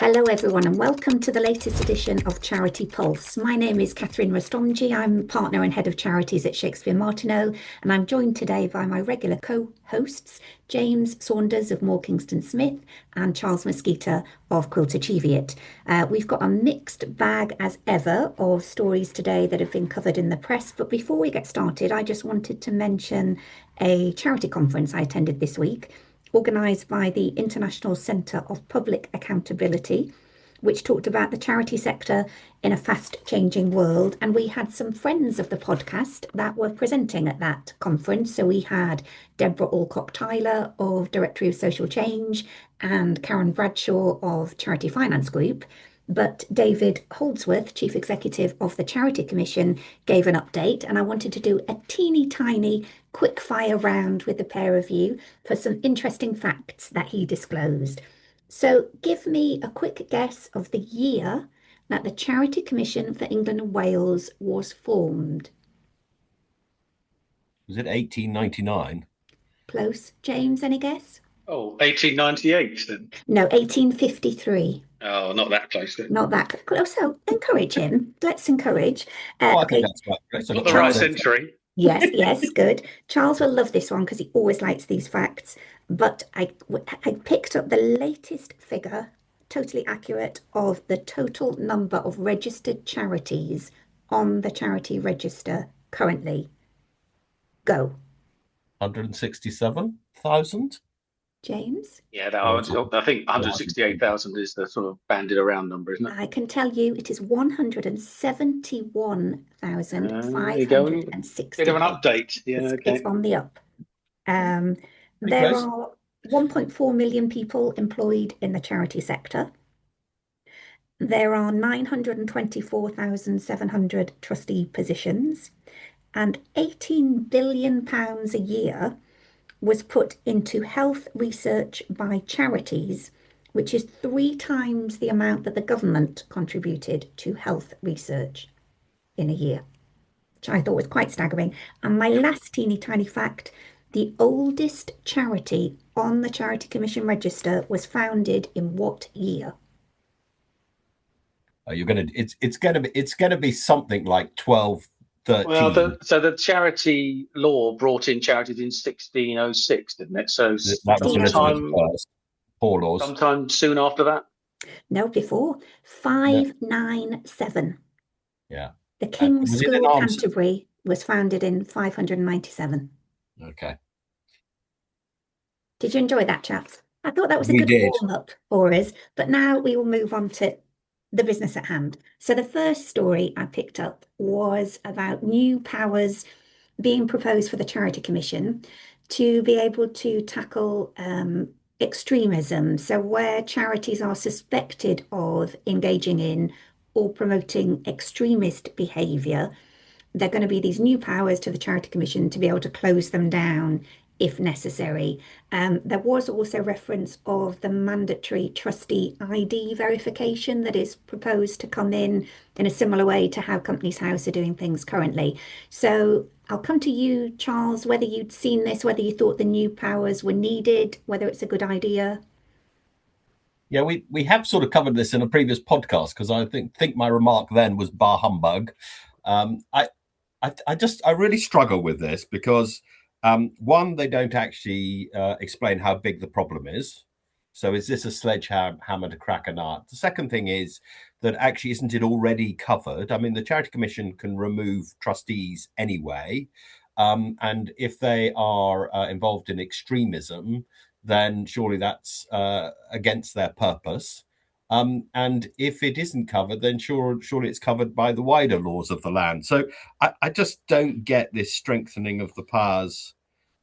Hello everyone and welcome to the latest edition of CharitEpulse. My name is Catherine Rastomji. I'm partner and head of charities at Shakespeare Martineau, and I'm joined today by my regular co-hosts, James Saunders of More Kingston Smith and Charles Mosquita of Quilter Cheviot. We've got a mixed bag as ever of stories today that have been covered in the press, but before we get started, I just wanted to mention a charity conference I attended this week, organised by the International Centre of Public Accountability, which talked about the charity sector in a fast-changing world. And we had some friends of the podcast that were presenting at that conference. So we had Deborah Alcock-Tyler of Directory of Social Change and Karen Bradshaw of Charity Finance Group. But David Holdsworth, Chief Executive of the Charity Commission, gave an update, and I wanted to do a teeny tiny quick fire round with the pair of you for some interesting facts that he disclosed. So give me a quick guess of the year that the Charity Commission for England and Wales was formed. Was it 1899? Close. James, any guess? Oh, 1898 then? No, 1853. Oh, not that close then. Not that close. So encourage him. Let's encourage. I think that's right. Not the right century. Yes, good. Charles will love this one because he always likes these facts. But I picked up the latest figure, totally accurate, of the total number of registered charities on the charity register currently. Go. 167,000? James? Yeah, I think 168,000 is the sort of banded around number, isn't it? I can tell you it is 171,560. Bit of an update. Yeah, it's on the up. There are 1.4 million people employed in the charity sector. There are 924,700 trustee positions, and £18 billion a year was put into health research by charities, which is 3 times the amount that the government contributed to health research in a year, which I thought was quite staggering. And my last teeny tiny fact, the oldest charity on the Charity Commission register was founded in what year? It's gonna be something like 1213. Well, the charity law brought in charities in 1606, didn't it? So that was poor laws. Sometime soon after that. No, before 597. Yeah. The King's School of Canterbury was founded in 597. Okay. Did you enjoy that, chaps? I thought that was a good warm-up for us, but now we will move on to the business at hand. So the first story I picked up was about new powers being proposed for the Charity Commission to be able to tackle extremism. So where charities are suspected of engaging in or promoting extremist behaviour, there are going to be these new powers to the Charity Commission to be able to close them down if necessary. There was also reference of the mandatory trustee ID verification that is proposed to come in a similar way to how Companies House are doing things currently. So I'll come to you, Charles, whether you'd seen this, whether you thought the new powers were needed, whether it's a good idea. Yeah, we have sort of covered this in a previous podcast because I think my remark then was bar humbug. I really struggle with this because one, they don't actually explain how big the problem is. So is this a sledgehammer to crack a nut? The second thing is that actually isn't it already covered? I mean, the Charity Commission can remove trustees anyway. And if they are involved in extremism, then surely that's against their purpose. And if it isn't covered, then surely it's covered by the wider laws of the land. So I just don't get this strengthening of the powers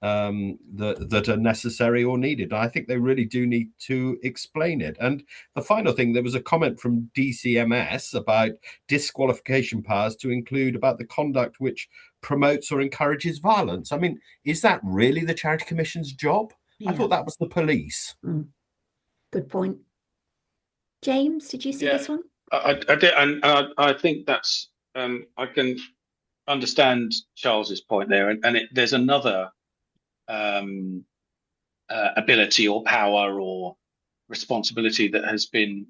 that are necessary or needed. I think they really do need to explain it. And the final thing, there was a comment from DCMS about disqualification powers to include about the conduct which promotes or encourages violence. I mean, is that really the Charity Commission's job? Yeah. I thought that was the police. Good point. James, did you see this one? I did, and I think that's I can understand Charles's point there, and there's another ability or power or responsibility that has been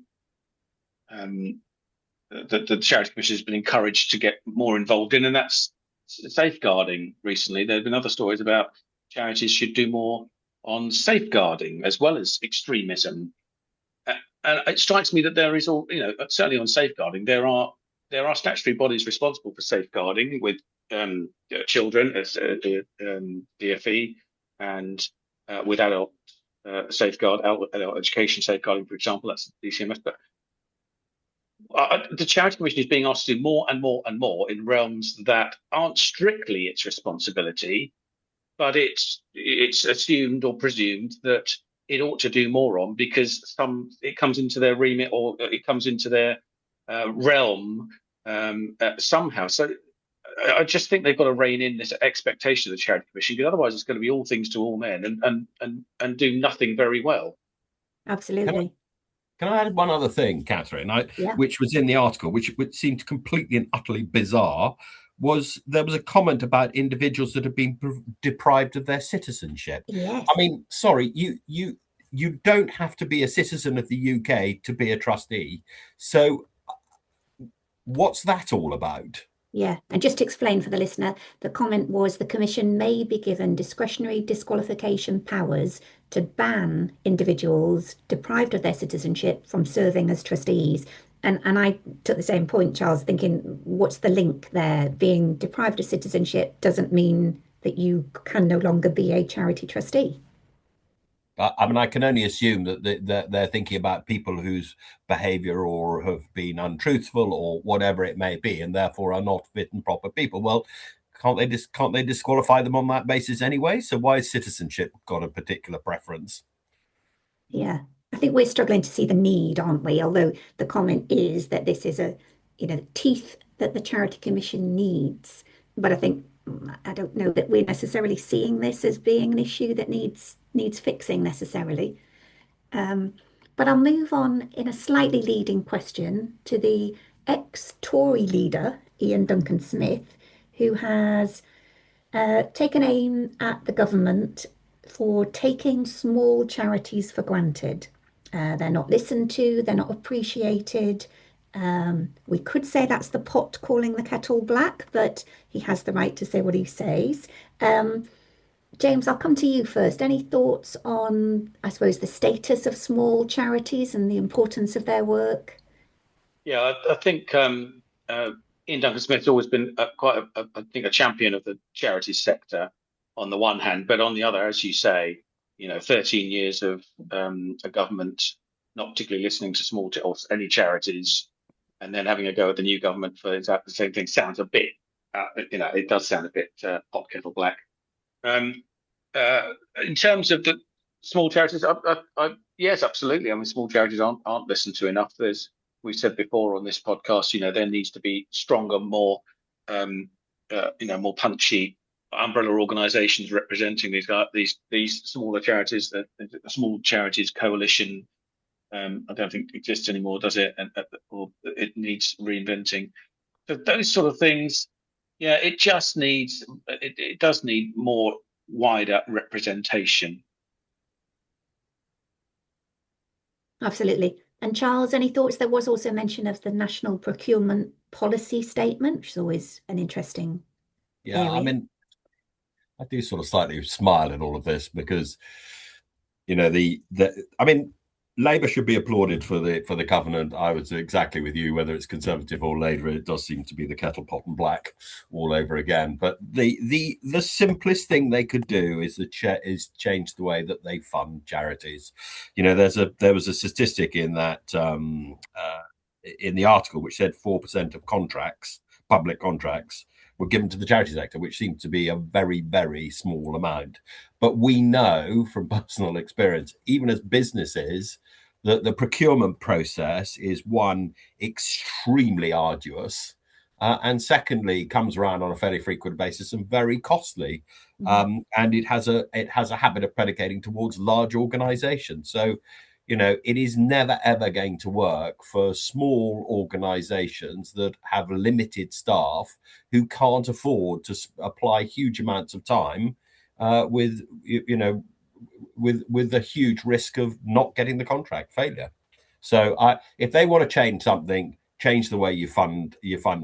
the Charity Commission has been encouraged to get more involved in, and that's safeguarding. Recently, there have been other stories about charities should do more on safeguarding as well as extremism. And it strikes me that there is certainly on safeguarding, there are statutory bodies responsible for safeguarding with children as DFE, and with adult adult education safeguarding, for example, that's DCMS. But the Charity Commission is being asked to do more and more and more in realms that aren't strictly its responsibility, but it's assumed or presumed that it ought to do more on, because it comes into their remit, or it comes into their realm somehow. So I just think they've got to rein in this expectation of the Charity Commission, because otherwise it's going to be all things to all men and do nothing very well. Absolutely. Can I add one other thing, Catherine, Yeah. which was in the article, which seemed completely and utterly bizarre, there was a comment about individuals that have been deprived of their citizenship. Yes. I mean, sorry, you don't have to be a citizen of the UK to be a trustee. So what's that all about? Yeah, and just to explain for the listener, the comment was the Commission may be given discretionary disqualification powers to ban individuals deprived of their citizenship from serving as trustees. And I took the same point, Charles, thinking, what's the link there? Being deprived of citizenship doesn't mean that you can no longer be a charity trustee. I mean, I can only assume that they're thinking about people whose behaviour or have been untruthful or whatever it may be, and therefore are not fit and proper people. Well, can't they disqualify them on that basis anyway? So why has citizenship got a particular preference? Yeah, I think we're struggling to see the need, aren't we? Although the comment is that this is teeth that the Charity Commission needs. But I don't know that we're necessarily seeing this as being an issue that needs fixing necessarily. But I'll move on in a slightly leading question to the ex-Tory leader, Ian Duncan Smith, who has taken aim at the government for taking small charities for granted. They're not listened to, they're not appreciated. We could say that's the pot calling the kettle black, but he has the right to say what he says. James, I'll come to you first. Any thoughts on, I suppose, the status of small charities and the importance of their work? Yeah, I think Ian Duncan Smith's always been quite, I think, a champion of the charity sector on the one hand, but on the other, as you say, 13 years of a government not particularly listening to small or any charities, and then having a go at the new government for exactly the same thing sounds a bit, it does sound a bit pot kettle black. In terms of the small charities, yes, absolutely. I mean, small charities aren't listened to enough. We said before on this podcast, there needs to be stronger, more more punchy umbrella organisations representing these smaller charities. The Small Charities Coalition, I don't think exists anymore, does it? Or it needs reinventing. So those sort of things, yeah, it does need more wider representation. Absolutely. And Charles, any thoughts? There was also mention of the National Procurement Policy Statement, which is always an interesting area. I mean, I do sort of slightly smile at all of this because, I mean, Labour should be applauded for the covenant. I was exactly with you, whether it's Conservative or Labour. It does seem to be the kettle pot and black all over again. But the simplest thing they could do is change the way that they fund charities. There was a statistic in that in the article which said 4% of public contracts, were given to the charity sector, which seemed to be a very, very small amount. But we know from personal experience, even as businesses, that the procurement process is, one, extremely arduous, and secondly, comes around on a fairly frequent basis and very costly. And it has a habit of predicating towards large organizations. So, it is never, ever going to work for small organizations that have limited staff who can't afford to apply huge amounts of time with the huge risk of not getting the contract, failure. So if they want to change something, change the way you fund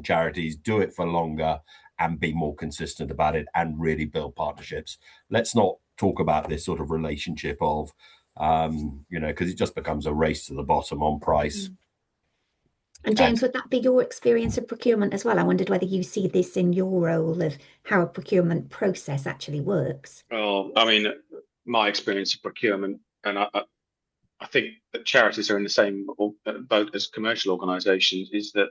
charities, do it for longer, and be more consistent about it, and really build partnerships. Let's not talk about this sort of relationship of, because it just becomes a race to the bottom on price. And James, would that be your experience of procurement as well? I wondered whether you see this in your role of how a procurement process actually works. Oh, I mean, my experience of procurement, and I think that charities are in the same boat as commercial organisations, is that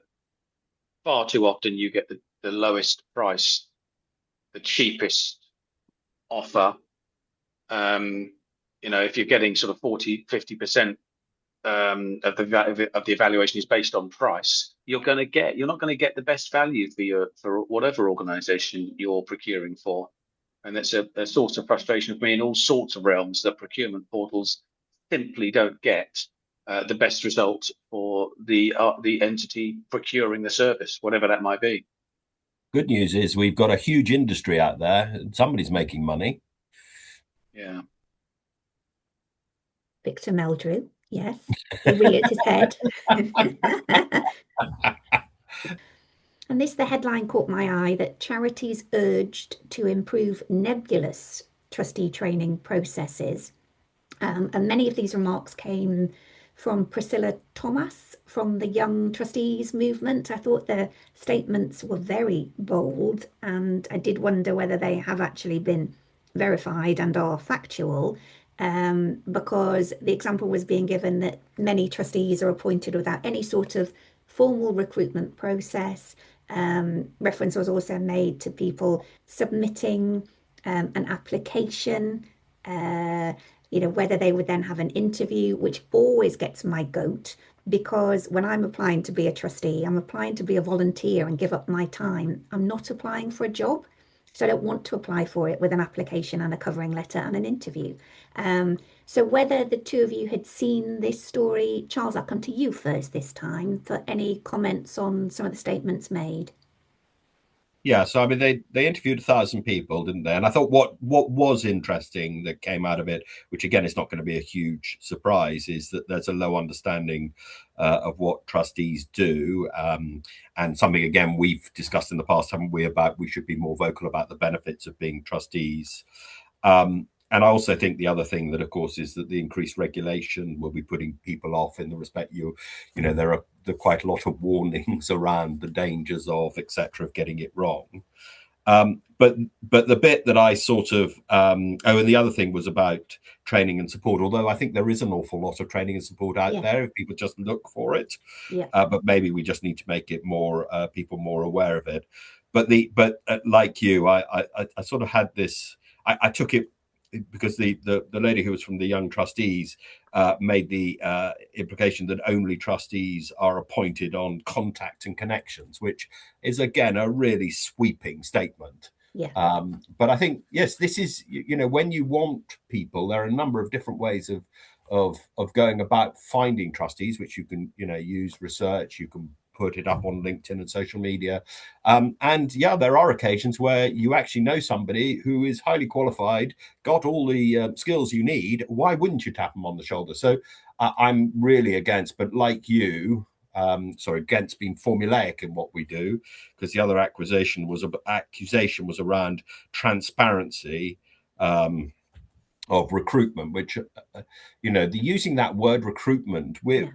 far too often you get the lowest price, the cheapest offer. If you're getting sort of 40-50% of the evaluation is based on price, you're not going to get the best value for whatever organisation you're procuring for. And that's a source of frustration for me in all sorts of realms, that procurement portals simply don't get the best result for the entity procuring the service, whatever that might be. Good news is we've got a huge industry out there, and somebody's making money. Yeah. Victor Meldrew, yes, he reared his head. And the headline caught my eye, that charities urged to improve nebulous trustee training processes. And many of these remarks came from Priscilla Thomas from the Young Trustees movement. I thought their statements were very bold, and I did wonder whether they have actually been verified and are factual, because the example was being given that many trustees are appointed without any sort of formal recruitment process. Reference was also made to people submitting an application, whether they would then have an interview, which always gets my goat, because when I'm applying to be a trustee, I'm applying to be a volunteer and give up my time. I'm not applying for a job. So I don't want to apply for it with an application and a covering letter and an interview. So whether the two of you had seen this story, Charles, I'll come to you first this time for any comments on some of the statements made. Yeah, so I mean, they interviewed 1,000 people, didn't they? And I thought what was interesting that came out of it, which again is not going to be a huge surprise, is that there's a low understanding of what trustees do, and something again we've discussed in the past, haven't we? About we should be more vocal about the benefits of being trustees. And I also think the other thing that, of course, is that the increased regulation will be putting people off in the respect there are quite a lot of warnings around the dangers of, etc., of getting it wrong. But the bit that I sort of and the other thing was about training and support. Although I think there is an awful lot of training and support out there if people just look for it. Yeah. But maybe we just need to make it more people more aware of it. But like you, I sort of had this. I took it because the lady who was from the Young Trustees made the implication that only trustees are appointed on contact and connections, which is again a really sweeping statement. Yeah. But I think, yes, this is, when you want people, there are a number of different ways of going about finding trustees, which you can, use research, you can put it up on LinkedIn and social media. And yeah, there are occasions where you actually know somebody who is highly qualified, got all the skills you need. Why wouldn't you tap them on the shoulder? So I'm really against, but like you, against being formulaic in what we do, because the other accusation was around transparency of recruitment, which, using that word recruitment, we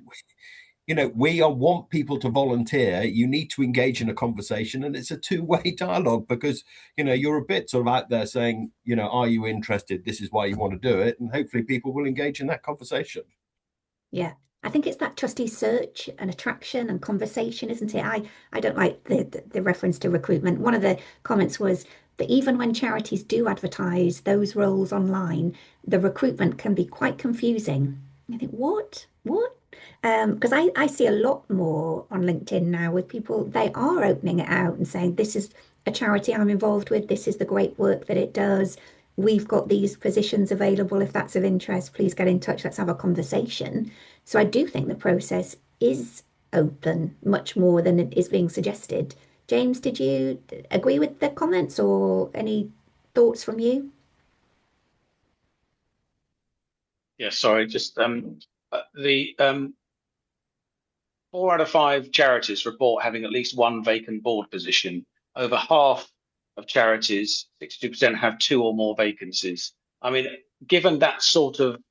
want people to volunteer. You need to engage in a conversation, and it's a two-way dialogue, because, you're a bit sort of out there saying, are you interested? This is why you want to do it. And hopefully people will engage in that conversation. Yeah. I think it's that trustee search and attraction and conversation, isn't it? I don't like the reference to recruitment. One of the comments was that even when charities do advertise those roles online, the recruitment can be quite confusing. I think, what? Because I see a lot more on LinkedIn now with people, they are opening it out and saying, this is a charity I'm involved with, this is the great work that it does. We've got these positions available. If that's of interest, please get in touch. Let's have a conversation. So I do think the process is open much more than it is being suggested. James, did you agree with the comments, or any thoughts from you? Yeah, sorry, just 4 out of 5 charities report having at least one vacant board position. Over half of charities, 62%, have 2 or more vacancies. I mean, given that sort of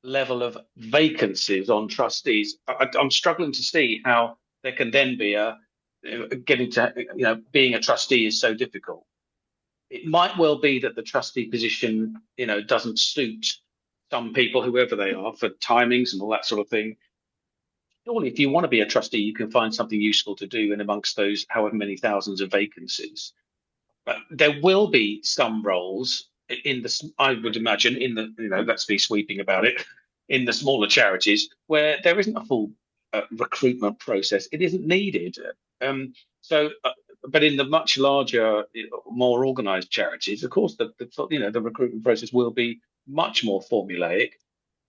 level of vacancies on trustees, I'm struggling to see how there can then be being a trustee is so difficult. It might well be that the trustee position, doesn't suit some people, whoever they are, for timings and all that sort of thing. Surely, if you want to be a trustee, you can find something useful to do in amongst those however many thousands of vacancies. But there will be some roles I would imagine, let's be sweeping about it, in the smaller charities where there isn't a full recruitment process. It isn't needed. But in the much larger, more organised charities, of course, the recruitment process will be much more formulaic.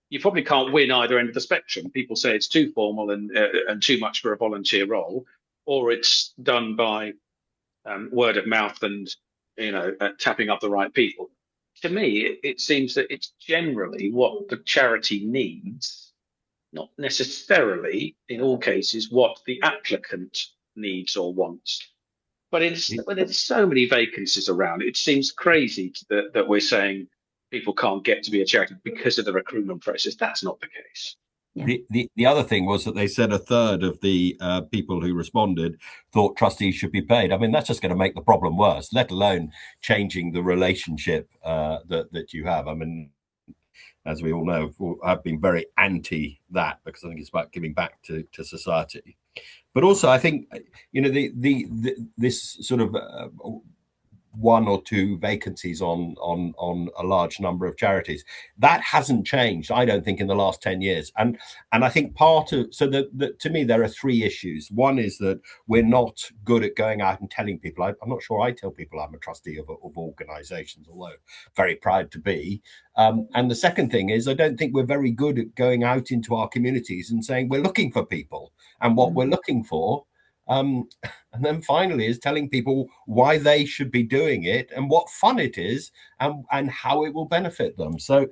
You probably can't win either end of the spectrum. People say it's too formal and too much for a volunteer role, or it's done by word of mouth and tapping up the right people. To me, it seems that it's generally what the charity needs, not necessarily in all cases what the applicant needs or wants. But when there's so many vacancies around, it seems crazy that we're saying people can't get to be a charity because of the recruitment process. That's not the case. Yeah. The other thing was that they said a third of the people who responded thought trustees should be paid. I mean, that's just going to make the problem worse, let alone changing the relationship that you have. I mean, as we all know, I've been very anti that because I think it's about giving back to society. But also, I think, this sort of 1 or 2 vacancies on a large number of charities, that hasn't changed, I don't think, in the last 10 years. And I think to me there are 3 issues. One is that we're not good at going out and telling people. I'm not sure I tell people I'm a trustee of organizations, although very proud to be. And the second thing is I don't think we're very good at going out into our communities and saying we're looking for people and what we're looking for. And then finally is telling people why they should be doing it and what fun it is and how it will benefit them. So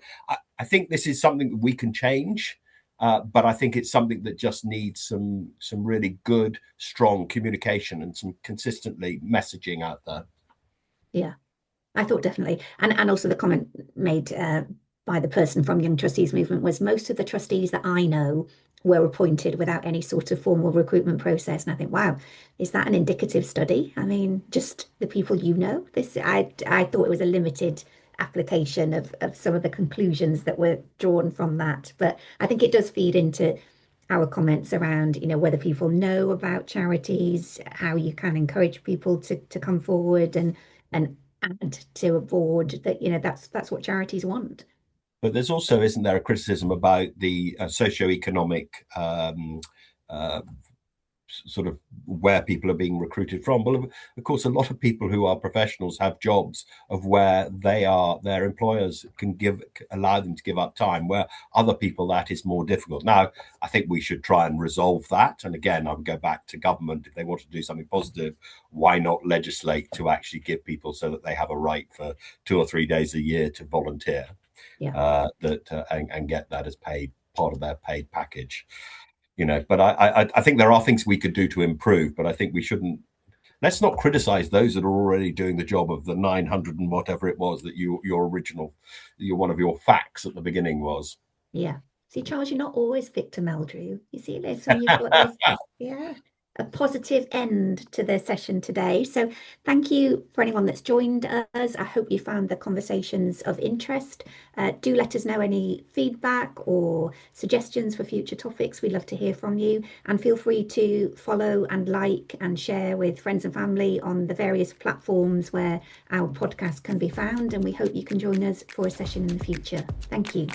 I think this is something that we can change, but I think it's something that just needs some really good, strong communication and some consistently messaging out there. Yeah, I thought definitely. And also the comment made by the person from Young Trustees Movement was most of the trustees that I know were appointed without any sort of formal recruitment process. And I think, wow, is that an indicative study? I mean, just the people I thought it was a limited application of some of the conclusions that were drawn from that. But I think it does feed into our comments around, whether people know about charities, how you can encourage people to come forward and add to a board that, that's what charities want. But there's also, isn't there, a criticism about the socioeconomic sort of where people are being recruited from? Well, of course, a lot of people who are professionals have jobs of where their employers can allow them to give up time, where other people that is more difficult. Now, I think we should try and resolve that. And again, I would go back to government. If they want to do something positive, why not legislate to actually give people so that they have a right for 2 or 3 days a year to volunteer? Yeah. And get that as part of their paid package, But I think there are things we could do to improve, but I think let's not criticize those that are already doing the job of the 900 and whatever it was that one of your facts at the beginning was. Yeah. See, Charles, you're not always Victor Meldrew. You see this, so you've got this, a positive end to the session today. So thank you for anyone that's joined us. I hope you found the conversations of interest. Do let us know any feedback or suggestions for future topics. We'd love to hear from you, and feel free to follow and like and share with friends and family on the various platforms where our podcast can be found. And we hope you can join us for a session in the future. Thank you.